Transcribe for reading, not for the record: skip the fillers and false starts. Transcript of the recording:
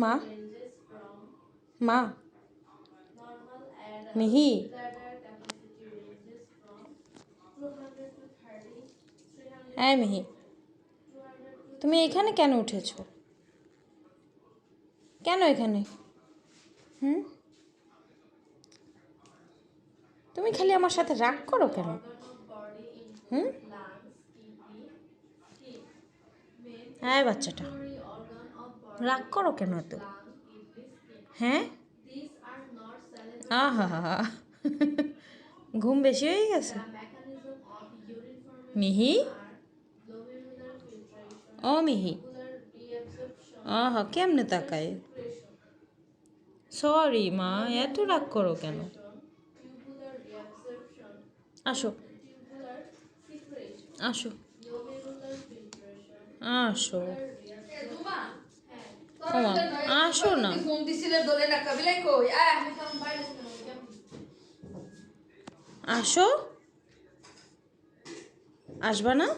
মা মা মিহি হ্যাঁ মিহি তুমি এখানে কেন উঠেছো? কেন এখানে? তুমি খালি আমার সাথে রাগ করো কেন? হ্যাঁ বাচ্চাটা রাগ করো কেন এত? হ্যাঁ আহা হা হা ঘুম বেশি হয়ে গেছে। মিহি ও মিহি আহা কেমনে তাকায়? সরি মা, এত রাগ করো কেন? আসো আসো আসো আসো না। আসো, আসবা না?